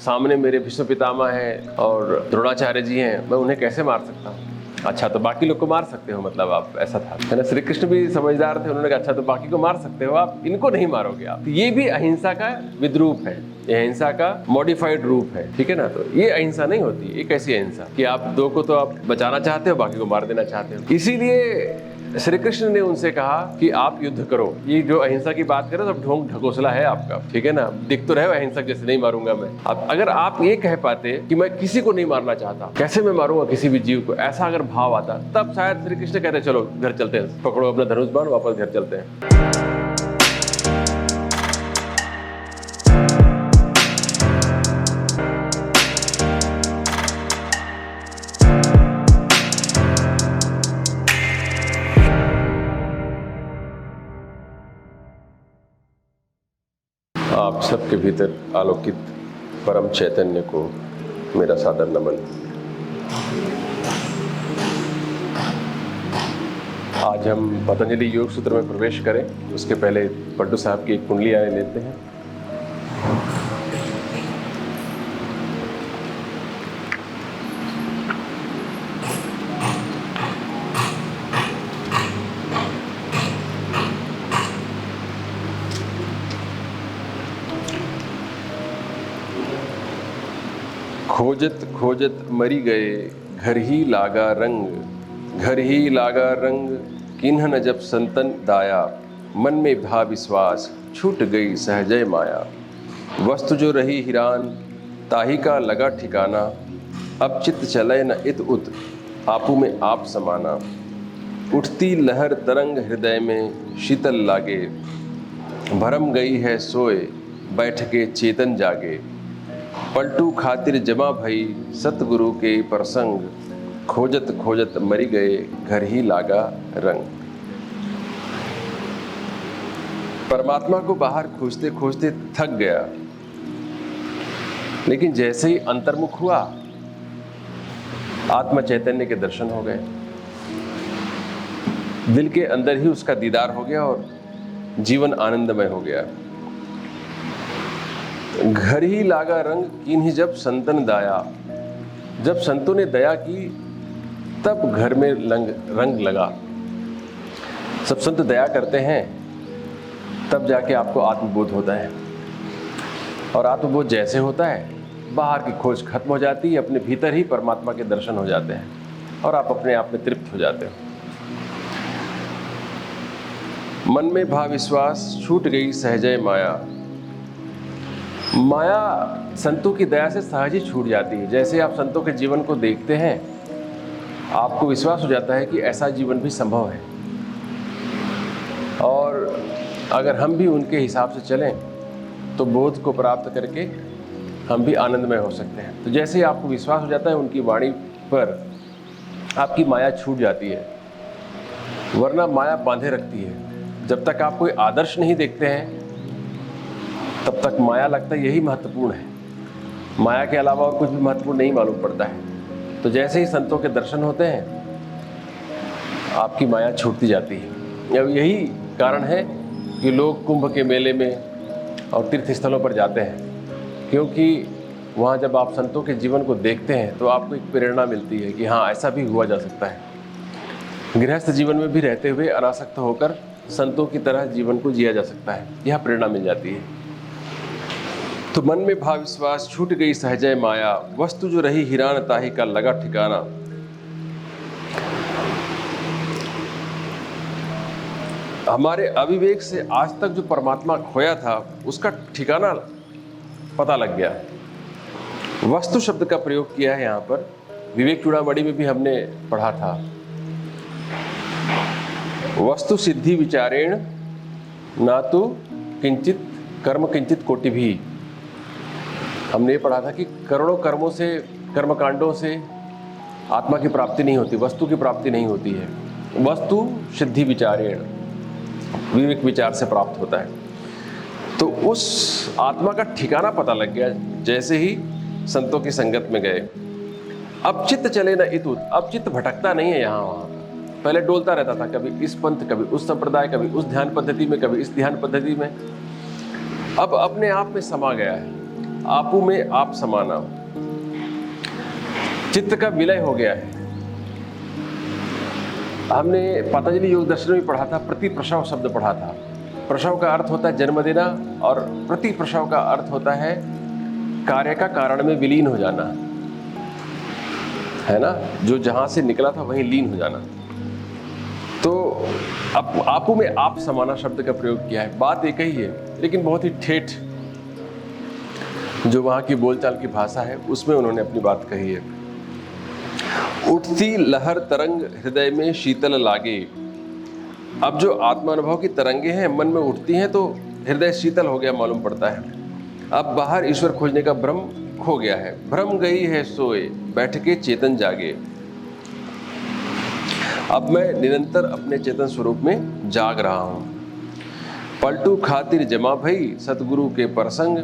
सामने मेरे भीष्म पितामह हैं और द्रोणाचार्य जी हैं, मैं उन्हें कैसे मार सकता हूँ? अच्छा, तो बाकी लोग को मार सकते हो, मतलब आप, ऐसा था, है ना। श्री कृष्ण भी समझदार थे, उन्होंने कहा अच्छा तो बाकी को मार सकते हो आप, इनको नहीं मारोगे आप। ये भी अहिंसा का विद्रूप है, ये अहिंसा का मॉडिफाइड रूप है, ठीक है ना। तो ये अहिंसा नहीं होती, ये कैसी अहिंसा कि आप दो को तो आप बचाना चाहते हो, बाकी को मार देना चाहते हो। इसीलिए श्री कृष्ण ने उनसे कहा कि आप युद्ध करो। ये जो अहिंसा की बात करें, सब ढोंग ढकोसला है आपका, ठीक है ना। दिख तो रहे हो अहिंसक जैसे, नहीं मारूंगा मैं। अब अगर आप ये कह पाते कि मैं किसी को नहीं मारना चाहता, कैसे मैं मारूंगा किसी भी जीव को, ऐसा अगर भाव आता, तब शायद श्री कृष्ण कहते चलो घर चलते हैं, पकड़ो अपना धनुष बाण, वापस घर चलते हैं। आप सबके भीतर आलोकित परम चैतन्य को मेरा सादर नमन। आज हम पतंजलि योग सूत्र में प्रवेश करें, उसके पहले पड्डू साहब की एक कुंडली आने लेते हैं। खोजत खोजत मरी गए, घर ही लागा रंग, घर ही लागा रंग, किन्ह न जब संतन दाया, मन में भा विश्वास, छूट गई सहजय माया। वस्तु जो रही हिरान, ताही का लगा ठिकाना, अब चित्त चले न इत उत, आपू में आप समाना। उठती लहर तरंग हृदय में शीतल लागे, भरम गई है सोए, बैठ के चेतन जागे। पलटू खातिर जमा भई सतगुरु के प्रसंग, खोजत खोजत मरी गए, घर ही लागा रंग। परमात्मा को बाहर खोजते खोजते थक गया, लेकिन जैसे ही अंतर्मुख हुआ, आत्म चैतन्य के दर्शन हो गए, दिल के अंदर ही उसका दीदार हो गया और जीवन आनंदमय हो गया। घर ही लागा रंग, किन्हीं जब संतन दाया, जब संतों ने दया की तब घर में रंग लगा। सब संत दया करते हैं तब जाके आपको आत्मबोध होता है, और आत्मबोध जैसे होता है, बाहर की खोज खत्म हो जाती है, अपने भीतर ही परमात्मा के दर्शन हो जाते हैं और आप अपने आप में तृप्त हो जाते हो। मन में भा विश्वास, छूट गई सहजय माया। माया संतों की दया से सहज ही छूट जाती है। जैसे आप संतों के जीवन को देखते हैं, आपको विश्वास हो जाता है कि ऐसा जीवन भी संभव है, और अगर हम भी उनके हिसाब से चलें तो बोध को प्राप्त करके हम भी आनंदमय हो सकते हैं। तो जैसे ही आपको विश्वास हो जाता है उनकी वाणी पर, आपकी माया छूट जाती है, वरना माया बांधे रखती है। जब तक आप कोई आदर्श नहीं देखते हैं तब तक माया लगता है यही महत्वपूर्ण है, माया के अलावा और कुछ भी महत्वपूर्ण नहीं मालूम पड़ता है। तो जैसे ही संतों के दर्शन होते हैं, आपकी माया छूटती जाती है। अब यही कारण है कि लोग कुंभ के मेले में और तीर्थ स्थलों पर जाते हैं, क्योंकि वहाँ जब आप संतों के जीवन को देखते हैं तो आपको एक प्रेरणा मिलती है कि हाँ, ऐसा भी हुआ जा सकता है। गृहस्थ जीवन में भी रहते हुए अनासक्त होकर संतों की तरह जीवन को जिया जा सकता है, यह प्रेरणा मिल जाती है। तो मन में भाव विश्वास, छूट गई सहजय माया, वस्तु जो रही हिरान, ताही का लगा ठिकाना। हमारे अविवेक से आज तक जो परमात्मा खोया था, उसका ठिकाना पता लग गया। वस्तु शब्द का प्रयोग किया है यहाँ पर, विवेक चूड़ामणि में भी हमने पढ़ा था। वस्तु सिद्धि विचारेण ना तो किंचित कर्म किंचित कोटि भी। हमने ये पढ़ा था कि करोड़ों कर्मों से, कर्मकांडों से आत्मा की प्राप्ति नहीं होती, वस्तु की प्राप्ति नहीं होती है। वस्तु सिद्धि विचारेण, विवेक विचार से प्राप्त होता है। तो उस आत्मा का ठिकाना पता लग गया जैसे ही संतों की संगत में गए। अब चित्त चले न इतुत, अब चित्त भटकता नहीं है यहाँ वहाँ। पहले डोलता रहता था, कभी इस पंथ, कभी उस संप्रदाय, कभी उस ध्यान पद्धति में, कभी इस ध्यान पद्धति में। अब अपने आप में समा गया है। आपू में आप समाना, चित्त का विलय हो गया है। हमने पतंजलि योग दर्शन में पढ़ा था, प्रति प्रसव शब्द पढ़ा था। प्रसव का अर्थ होता है जन्म देना, और प्रति प्रसव का अर्थ होता है कार्य का कारण में विलीन हो जाना, है ना, जो जहां से निकला था वहीं लीन हो जाना। तो अब आपू में आप समाना शब्द का प्रयोग किया है। बात एक ही है, लेकिन बहुत ही ठेठ जो वहां की बोलचाल की भाषा है उसमें उन्होंने अपनी बात कही है। उठती लहर तरंग हृदय में शीतल लागे। अब जो आत्मानुभव की तरंगे हैं मन में उठती हैं तो हृदय शीतल हो गया मालूम पड़ता है। अब बाहर ईश्वर खोजने का भ्रम खो गया है। भ्रम गई है सोए, बैठ के चेतन जागे। अब मैं निरंतर अपने चेतन स्वरूप में जाग रहा हूं। पलटू खातिर जमा भई सतगुरु के परसंग,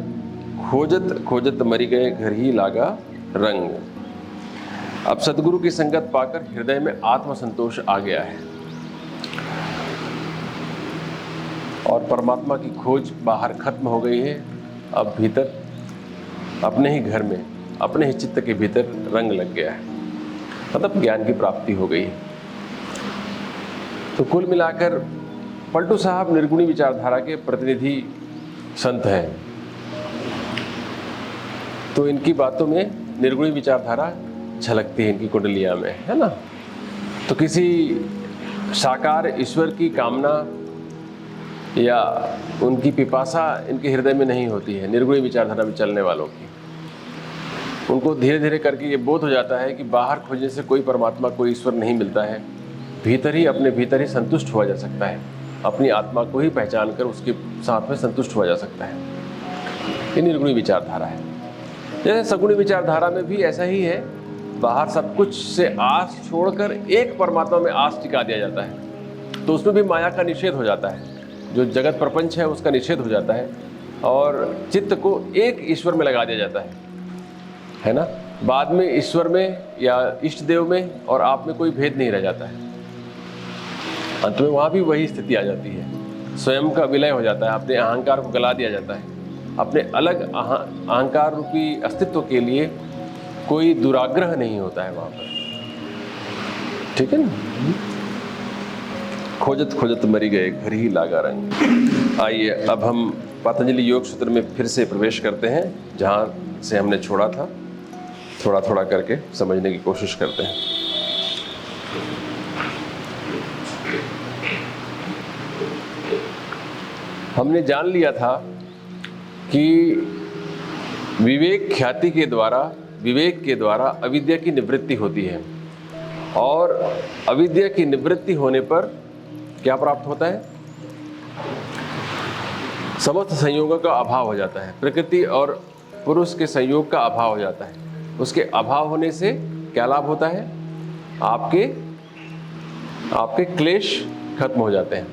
खोजत खोजत मरी गए घर ही लागा रंग। अब सतगुरु की संगत पाकर हृदय में आत्मसंतोष आ गया है और परमात्मा की खोज बाहर खत्म हो गई है। अब भीतर अपने ही घर में, अपने ही चित्त के भीतर रंग लग गया है, मतलब ज्ञान की प्राप्ति हो गई है। तो कुल मिलाकर पलटू साहब निर्गुणी विचारधारा के प्रतिनिधि संत हैं। तो इनकी बातों में निर्गुणी विचारधारा झलकती है, इनकी कुंडलिया में, है ना। तो किसी साकार ईश्वर की कामना या उनकी पिपासा इनके हृदय में नहीं होती है। निर्गुणी विचारधारा में चलने वालों की, उनको धीरे धीरे करके ये बोध हो जाता है कि बाहर खोजने से कोई परमात्मा, कोई ईश्वर नहीं मिलता है। भीतर ही, अपने भीतर ही संतुष्ट हुआ जा सकता है। अपनी आत्मा को ही पहचान कर उसके साथ में संतुष्ट हुआ जा सकता है। ये निर्गुणी विचारधारा है। जैसे सगुणी विचारधारा में भी ऐसा ही है। बाहर सब कुछ से आस छोड़कर एक परमात्मा में आस टिका दिया जाता है। तो उसमें भी माया का निषेध हो जाता है, जो जगत प्रपंच है उसका निषेध हो जाता है और चित्त को एक ईश्वर में लगा दिया जाता है ना। बाद में ईश्वर में या इष्ट देव में और आप में कोई भेद नहीं रह जाता है। अंत में वहाँ भी वही स्थिति आ जाती है। स्वयं का विलय हो जाता है, अपने अहंकार को गला दिया जाता है। अपने अलग अहंकार रूपी अस्तित्व के लिए कोई दुराग्रह नहीं होता है वहाँ पर, ठीक है ना। खोजत खोजत मरी गए घर ही लागा रंग। आइए अब हम पतंजलि योग सूत्र में फिर से प्रवेश करते हैं, जहाँ से हमने छोड़ा था। थोड़ा थोड़ा करके समझने की कोशिश करते हैं। हमने जान लिया था कि विवेक ख्याति के द्वारा, विवेक के द्वारा अविद्या की निवृत्ति होती है, और अविद्या की निवृत्ति होने पर क्या प्राप्त होता है? समस्त संयोगों का अभाव हो जाता है। प्रकृति और पुरुष के संयोग का अभाव हो जाता है। उसके अभाव होने से क्या लाभ होता है? आपके क्लेश खत्म हो जाते हैं।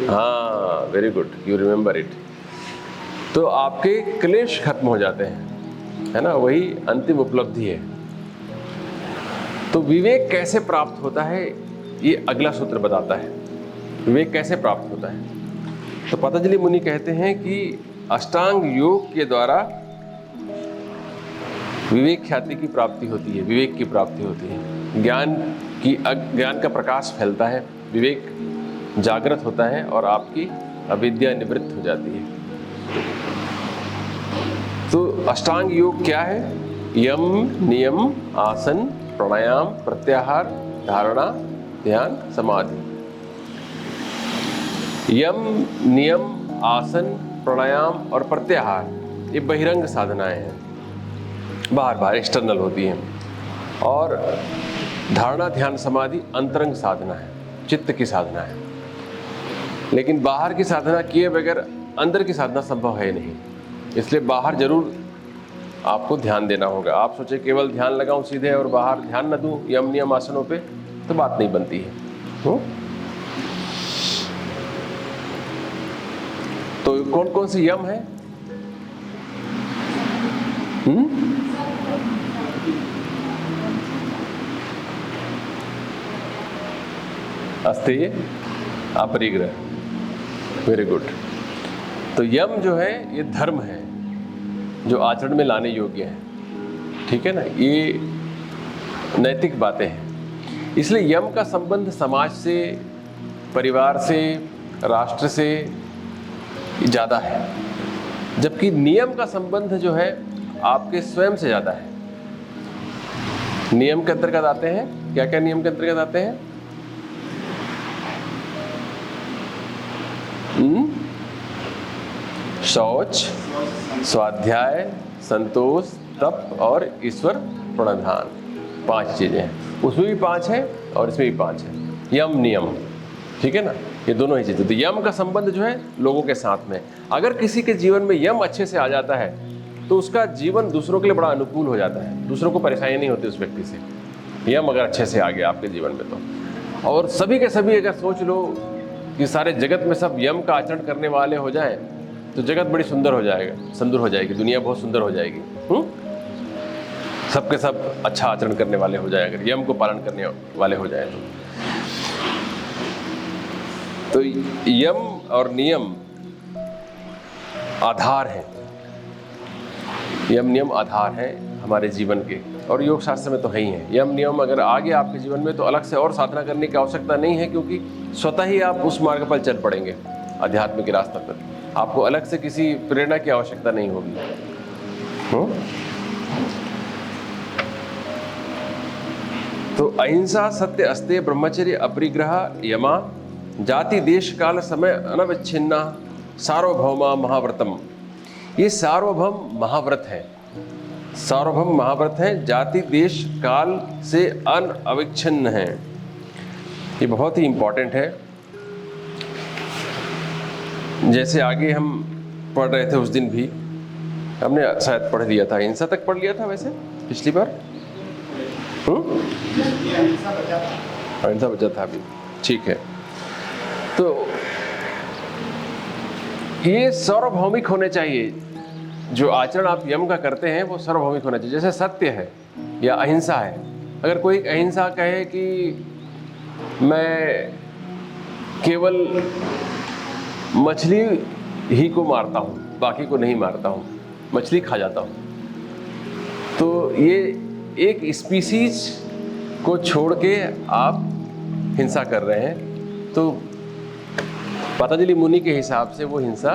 हाँ, very good, you remember it. तो आपके क्लेश खत्म हो जाते हैं, है ना। वही अंतिम उपलब्धि है। तो विवेक कैसे प्राप्त होता है, ये अगला सूत्र बताता है। विवेक कैसे प्राप्त होता है? तो पतंजलि मुनि कहते हैं कि अष्टांग योग के द्वारा विवेक ख्याति की प्राप्ति होती है, विवेक की प्राप्ति होती है। ज्ञान का प्रकाश फैलता है, विवेक जागृत होता है और आपकी अविद्या निवृत्त हो जाती है। तो अष्टांग योग क्या है? यम, नियम, आसन, प्राणायाम, प्रत्याहार, धारणा, ध्यान, समाधि। यम, नियम, आसन, प्राणायाम और प्रत्याहार ये बहिरंग साधनाएं हैं, बाहर एक्सटर्नल होती हैं। और धारणा, ध्यान, समाधि अंतरंग साधना है, चित्त की साधना है। लेकिन बाहर की साधना किए बगैर अंदर की साधना संभव है नहीं। इसलिए बाहर जरूर आपको ध्यान देना होगा। आप सोचे केवल ध्यान लगाऊं सीधे और बाहर ध्यान न दूं यम नियम आसनों पे, तो बात नहीं बनती है। तो कौन कौन से यम है? अस्तेय, अपरिग्रह, वेरी गुड। तो यम जो है ये धर्म है जो आचरण में लाने योग्य है, ठीक है ना, ये नैतिक बातें हैं। इसलिए यम का संबंध समाज से, परिवार से, राष्ट्र से ज़्यादा है, जबकि नियम का संबंध जो है आपके स्वयं से ज़्यादा है। नियम के अंतर्गत आते हैं, क्या क्या नियम के अंतर्गत आते हैं? शौच, स्वाध्याय, संतोष, तप और ईश्वर प्रणिधान, 5 चीजें हैं। उसमें भी 5 है और इसमें भी 5 है। यम नियम, ठीक है ना, ये दोनों ही चीजें। तो यम का संबंध जो है लोगों के साथ में, अगर किसी के जीवन में यम अच्छे से आ जाता है तो उसका जीवन दूसरों के लिए बड़ा अनुकूल हो जाता है, दूसरों को परेशानी नहीं होती उस व्यक्ति से। यम अगर अच्छे से आ गया आपके जीवन में तो, और सभी के सभी अगर सोच लो कि सारे जगत में सब यम का आचरण करने वाले हो जाएं तो जगत बड़ी सुंदर हो जाएगी, दुनिया बहुत सुंदर हो जाएगी। सबके सब अच्छा आचरण करने वाले हो जाए, अगर यम को पालन करने वाले हो जाए तो यम और नियम आधार है, यम नियम आधार है हमारे जीवन के, और योग शास्त्र में तो है ही है। यम नियम अगर आ गया आपके जीवन में तो अलग से और साधना करने की आवश्यकता नहीं है, क्योंकि स्वतः ही आप उस मार्ग पर चल पड़ेंगे, आध्यात्म के रास्ते पर। आपको अलग से किसी प्रेरणा की आवश्यकता नहीं होगी। तो अहिंसा, सत्य, अस्तेय, ब्रह्मचर्य, अपरिग्रह, यमा, जाति, देश, काल, समय, अनविच्छिन्ना, सार्वभौमा, महाव्रतम। ये सार्वभौम महाव्रत है, सार्वभौम महाव्रत है, जाति, देश, काल से अनविच्छिन्न है। ये बहुत ही इंपॉर्टेंट है। जैसे आगे हम पढ़ रहे थे उस दिन भी हमने शायद पढ़ लिया था, हिंसा तक पढ़ लिया था वैसे पिछली बार। हिंसा बचा था अभी, ठीक है। तो ये सार्वभौमिक होने चाहिए, जो आचरण आप यम का करते हैं वो सार्वभौमिक होना चाहिए। जैसे सत्य है या अहिंसा है, अगर कोई अहिंसा कहे कि मैं केवल मछली ही को मारता हूँ, बाकी को नहीं मारता हूँ, मछली खा जाता हूँ, तो ये एक स्पीसीज को छोड़ के आप हिंसा कर रहे हैं। तो पतंजलि मुनि के हिसाब से वो हिंसा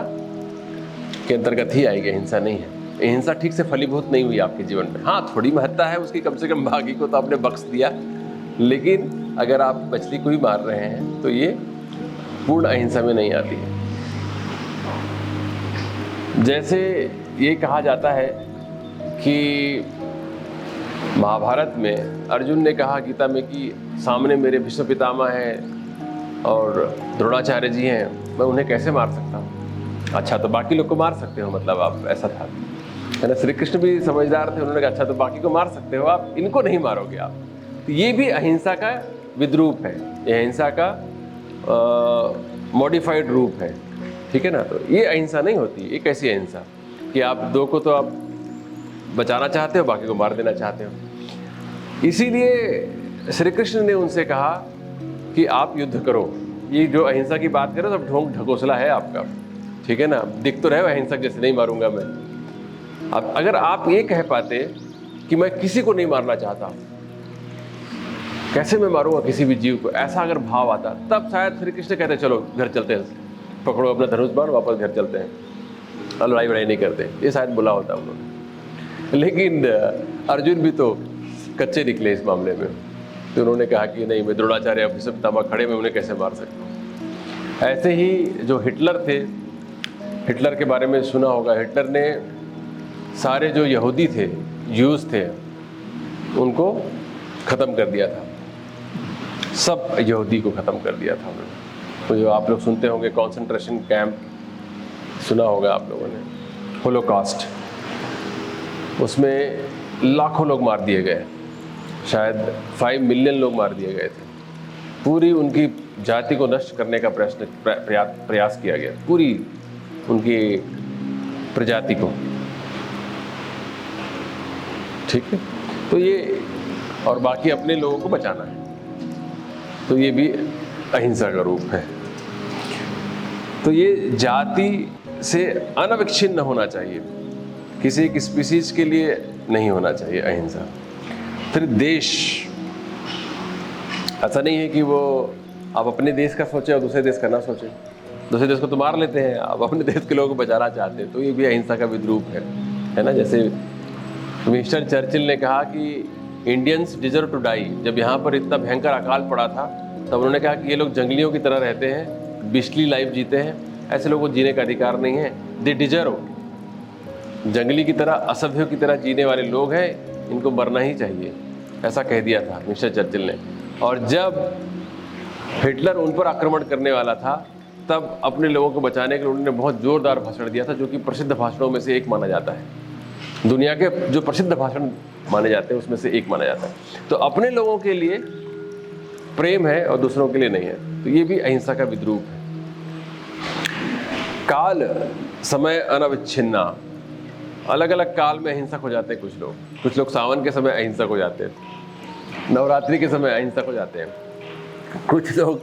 के अंतर्गत ही आएगी, हिंसा नहीं है। हिंसा ठीक से फलीभूत नहीं हुई आपके जीवन में। हाँ, थोड़ी महत्ता है उसकी, कम से कम बाकी को तो आपने बख्श दिया, लेकिन अगर आप मछली को ही मार रहे हैं तो ये पूर्ण अहिंसा में नहीं आती है। जैसे ये कहा जाता है कि महाभारत में अर्जुन ने कहा गीता में कि सामने मेरे भीष्म पितामह हैं और द्रोणाचार्य जी हैं, मैं उन्हें कैसे मार सकता हूँ? अच्छा, तो बाकी लोग को मार सकते हो, मतलब आप, ऐसा था है ना। श्री कृष्ण भी समझदार थे, उन्होंने कहा अच्छा तो बाकी को मार सकते हो, आप इनको नहीं मारोगे आप। तो ये भी अहिंसा का विद्रूप है, ये अहिंसा का मॉडिफाइड रूप है, ठीक है ना। तो ये अहिंसा नहीं होती। ये कैसी अहिंसा कि आप दो को तो आप बचाना चाहते हो, बाकी को मार देना चाहते हो। इसीलिए श्री कृष्ण ने उनसे कहा कि आप युद्ध करो। ये जो अहिंसा की बात करो सब ढोंग ढकोसला है आपका, ठीक है ना। दिख तो रहे हो अहिंसक जैसे, नहीं मारूंगा मैं। अब अगर आप ये कह पाते कि मैं किसी को नहीं मारना चाहता, कैसे मैं मारूंगा किसी भी जीव को, ऐसा अगर भाव आता, तब शायद श्री कृष्ण कहते चलो घर चलते हैं, पकड़ो अपना धनुष बाण, वापस घर चलते हैं, लड़ाई वड़ाई नहीं करते, ये शायद बोला होता उन्होंने। लेकिन अर्जुन भी तो कच्चे निकले इस मामले में, तो उन्होंने कहा कि नहीं, मैं द्रोणाचार्य भीष्म पितामह खड़े में उन्हें कैसे मार सकता हूँ। ऐसे ही जो हिटलर थे, हिटलर के बारे में सुना होगा, हिटलर ने सारे जो यहूदी थे, ज्यूज थे, उनको ख़त्म कर दिया था, सब यहूदी को ख़त्म कर दिया था उन्होंने। तो जो आप लोग सुनते होंगे कॉन्सेंट्रेशन कैंप, सुना होगा आप लोगों ने, होलोकॉस्ट, उसमें लाखों लोग मार दिए गए, शायद 5 मिलियन लोग मार दिए गए थे। पूरी उनकी जाति को नष्ट करने का प्रयास किया गया, पूरी उनकी प्रजाति को, ठीक है। तो ये, और बाकी अपने लोगों को बचाना है, तो ये भी अहिंसा का रूप है। तो ये जाति, से अनविच्छिन्न होना चाहिए, किसी एक स्पीसीज के लिए नहीं होना चाहिए अहिंसा। फिर देश, ऐसा नहीं है कि वो आप अपने देश का सोचें और दूसरे देश का ना सोचें। दूसरे देश को तो मार लेते हैं, आप अपने देश के लोगों को बचाना चाहते हैं, तो ये भी अहिंसा का विद्रूप है ना। जैसे विंस्टन चर्चिल ने कहा कि इंडियंस डिजर्व टू डाई। जब यहाँ पर इतना भयंकर अकाल पड़ा था तब उन्होंने कहा कि ये लोग जंगलियों की तरह रहते हैं, बिस्टली लाइफ जीते हैं, ऐसे लोगों को जीने का अधिकार नहीं है, दे डिजर्व। जंगली की तरह, असभ्यों की तरह जीने वाले लोग हैं, इनको मरना ही चाहिए, ऐसा कह दिया था विंस्टन चर्चिल ने। और जब हिटलर उन पर आक्रमण करने वाला था तब अपने लोगों को बचाने के लिए उन्होंने बहुत जोरदार भाषण दिया था, जो कि प्रसिद्ध भाषणों में से एक माना जाता है। दुनिया के जो प्रसिद्ध भाषण माने जाते हैं उसमें से एक माना जाता है। तो अपने लोगों के लिए प्रेम है और दूसरों के लिए नहीं है, तो ये भी अहिंसा का विद्रूप है। काल, समय अनविच्छिन्ना। अलग अलग काल में अहिंसक हो जाते हैं कुछ लोग सावन के समय अहिंसक हो जाते हैं, नवरात्रि के समय अहिंसक हो जाते हैं, कुछ लोग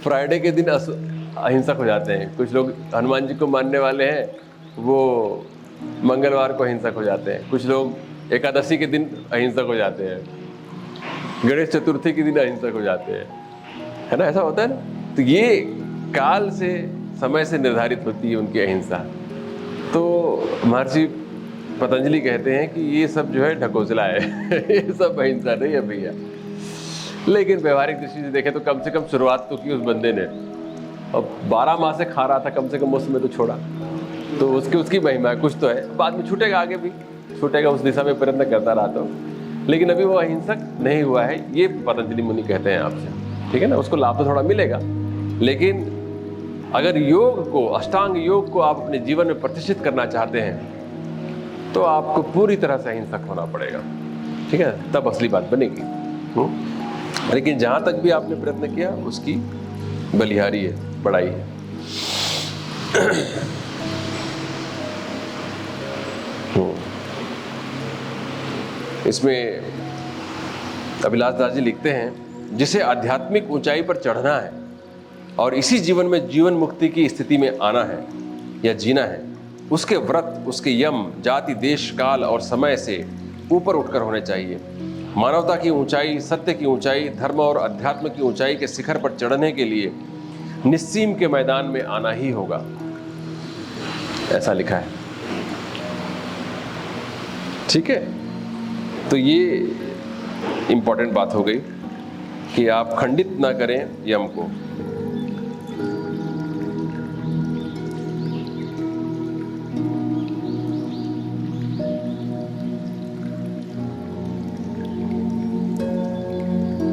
फ्राइडे के दिन अहिंसक हो जाते हैं, कुछ लोग हनुमान जी को मानने वाले हैं वो मंगलवार को अहिंसक हो जाते हैं, कुछ लोग एकादशी के दिन अहिंसक हो जाते हैं, गणेश चतुर्थी के दिन अहिंसक हो जाते हैं, है ना, ऐसा होता है ना। तो ये काल से, समय से निर्धारित होती है उनकी अहिंसा। तो महर्षि पतंजलि कहते हैं कि ये सब जो है ढकोसला है ये सब अहिंसा नहीं है भैया। लेकिन व्यवहारिक दृष्टि से देखें तो कम से कम शुरुआत तो की उस बंदे ने, और 12 माह से खा रहा था, कम से कम उस समय तो छोड़ा, तो उसकी महिमा है, कुछ तो है। बाद में छूटेगा, आगे भी छूटेगा, उस दिशा में प्रयत्न करता रहा तो, लेकिन अभी वो अहिंसक नहीं हुआ है, ये पतंजलि मुनि कहते हैं आपसे, ठीक है ना। उसको लाभ तो थोड़ा मिलेगा, लेकिन अगर योग को, अष्टांग योग को आप अपने जीवन में प्रतिष्ठित करना चाहते हैं तो आपको पूरी तरह से अहिंसक होना पड़ेगा, ठीक है, तब असली बात बनेगी। लेकिन जहां तक भी आपने प्रयत्न किया उसकी बलिहारी है, बड़ाई है। इसमें अभिलाष दास जी लिखते हैं, जिसे आध्यात्मिक ऊंचाई पर चढ़ना है और इसी जीवन में जीवन मुक्ति की स्थिति में आना है या जीना है, उसके व्रत, उसके यम जाति, देश, काल और समय से ऊपर उठकर होने चाहिए। मानवता की ऊंचाई, सत्य की ऊंचाई, धर्म और अध्यात्म की ऊंचाई के शिखर पर चढ़ने के लिए निस्सीम के मैदान में आना ही होगा, ऐसा लिखा है, ठीक है। तो ये इंपॉर्टेंट बात हो गई कि आप खंडित ना करें यम को।